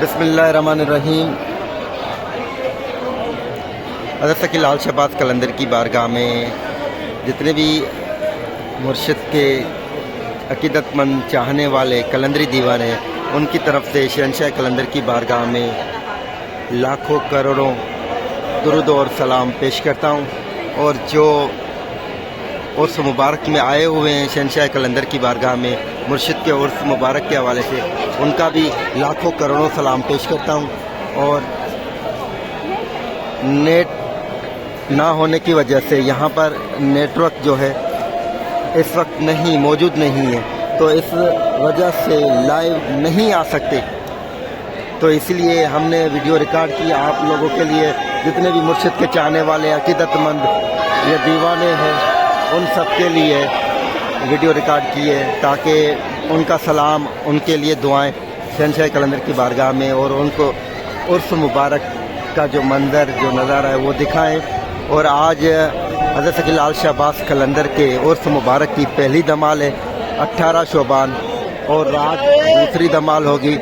बिस्मिल्लाहिर्रहमानिर्रहीम। हज़रत सकी लाल शहबाज कलंदर की बारगाह में जितने भी मुर्शिद के अकीदतमंद चाहने वाले कलंदरी दीवाने उनकी तरफ से शहंशाह कलंदर की बारगाह में लाखों करोड़ों दुरूद और सलाम पेश करता हूँ। और जो उर्स मुबारक में आए हुए हैं शहंशाह कलंदर की बारगाह में मुर्शिद के उर्स मुबारक के हवाले से उनका भी लाखों करोड़ों सलाम पेश करता हूँ। और नेट ना होने की वजह से यहाँ पर नेटवर्क जो है इस वक्त मौजूद नहीं है, तो इस वजह से लाइव नहीं आ सकते। तो इसलिए हमने वीडियो रिकॉर्ड किया आप लोगों के लिए, जितने भी मुर्शिद के चाहने वाले अकीदतमंद या दीवाने हैं उन सब के लिए वीडियो रिकॉर्ड किए ताकि उनका सलाम, उनके लिए दुआएं शहंशाह कलंदर की बारगाह में और उनको उर्स मुबारक का जो मंज़र जो नज़ारा है वो दिखाएं। और आज हज़रत सकी लाल शहबाज कलंदर के उर्स मुबारक की पहली धमाल है 18 शोबान और रात दूसरी धमाल होगी।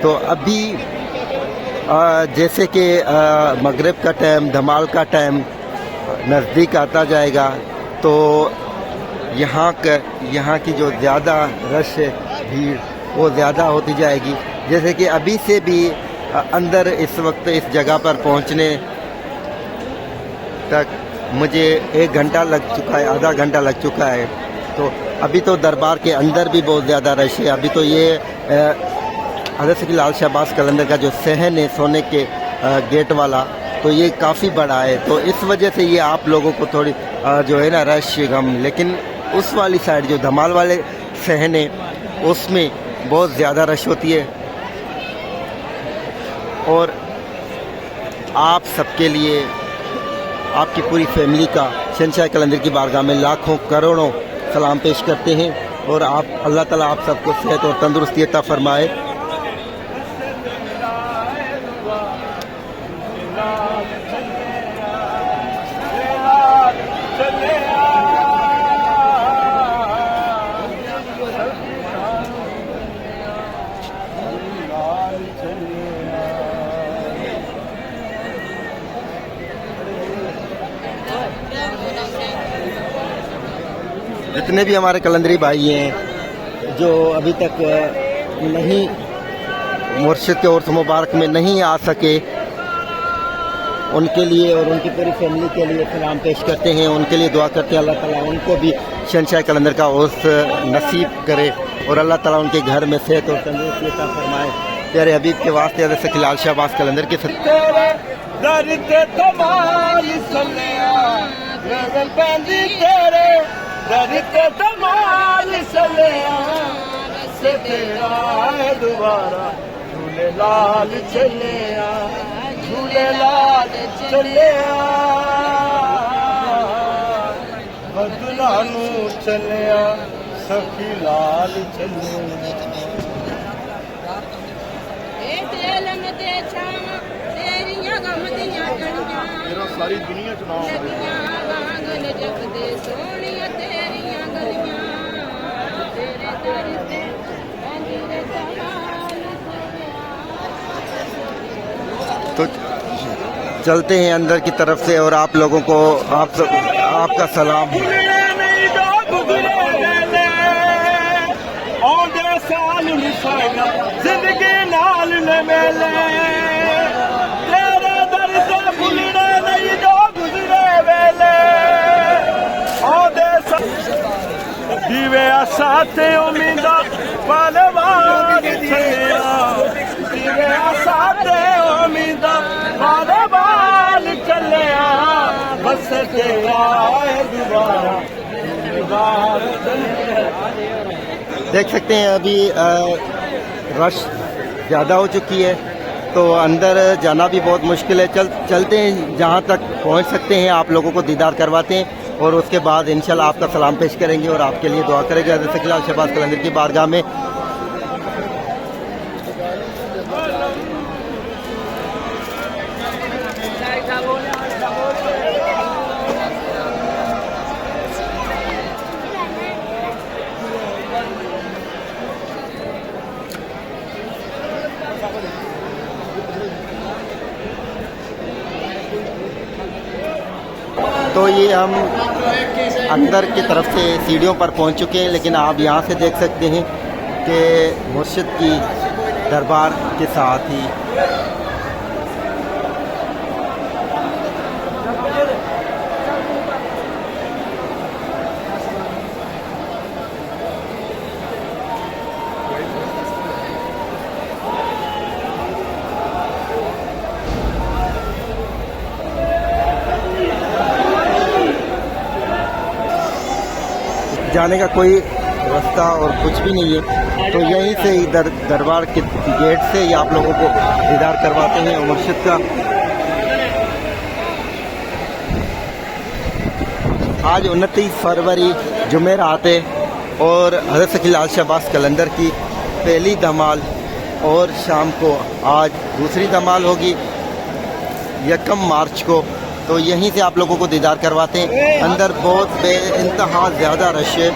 तो अभी जैसे कि मगरिब का टाइम, धमाल का टाइम नज़दीक आता जाएगा, तो यहाँ की जो ज़्यादा रश है, भीड़, वो ज़्यादा होती जाएगी। जैसे कि अभी से भी अंदर इस वक्त इस जगह पर पहुँचने तक मुझे 1 घंटा लग चुका है, आधा घंटा लग चुका है। तो अभी तो दरबार के अंदर भी बहुत ज़्यादा रश है। अभी तो ये हज़रत सकी लाल शहबाज कलंदर का जो सहन है सोने के गेट वाला, तो ये काफ़ी बड़ा है। तो इस वजह से ये आप लोगों को थोड़ी जो है ना रश गम, लेकिन उस वाली साइड जो धमाल वाले सहन है उसमें बहुत ज़्यादा रश होती है। और आप सबके लिए, आपकी पूरी फैमिली का शहंशाह कलंदर की बारगाह में लाखों करोड़ों सलाम पेश करते हैं। और आप अल्लाह ताला आप सबको सेहत और तंदुरुस्ती अता फरमाए। जितने भी हमारे कलंदरी भाई हैं जो अभी तक नहीं मुर्शिद के उर्स मुबारक में नहीं आ सके, उनके लिए और उनकी पूरी फैमिली के लिए सलाम पेश करते हैं, उनके लिए दुआ करते हैं अल्लाह ताला उनको भी शहंशाह कलंदर का उर्स नसीब करे और अल्लाह ताला उनके घर में सेहत और तंदुरुस्ती अता फरमाए। प्यारे हबीब के वास्ते हज़रत सकी लाल शहबाज कलंदर के दोबारा झूले लाल चले झूले लाल चले सानू चलिया सखी लाल चलिया मेरा सारी दुनिया च नाम तो चलते हैं अंदर की तरफ से और आप लोगों को आपका सलाम। साल निशाना जिंदगी नाल ने मेले तेरे दर से भूलने नहीं जो गुजरे वेले दीवे साथे उम्मीदा पलवार चलिया दीवे साथे उम्मीदा पलवार चलिया बस तेरा दोबारा देख सकते हैं अभी रश ज़्यादा हो चुकी है तो अंदर जाना भी बहुत मुश्किल है। चलते हैं जहाँ तक पहुँच सकते हैं, आप लोगों को दीदार करवाते हैं और उसके बाद इंशाल्लाह आपका सलाम पेश करेंगे और आपके लिए दुआ करेंगे हज़रत शकील शहबाज कलंदर की बारगाह में। तो ये हम अंदर की तरफ से सीढ़ियों पर पहुंच चुके हैं, लेकिन आप यहाँ से देख सकते हैं कि मुर्शिद की दरबार के साथ ही जाने का कोई रास्ता और कुछ भी नहीं है। तो यहीं से इधर दरबार के गेट से ही आप लोगों को दीदार करवाते हैं मुर्शिद का। आज 29 फरवरी जुमेरात है और हज़रत शकील शहबाज कलंदर की पहली धमाल और शाम को आज दूसरी धमाल होगी 1 मार्च को। तो यहीं से आप लोगों को दीदार करवाते हैं। अंदर बहुत बेइंतहा ज़्यादा रश है।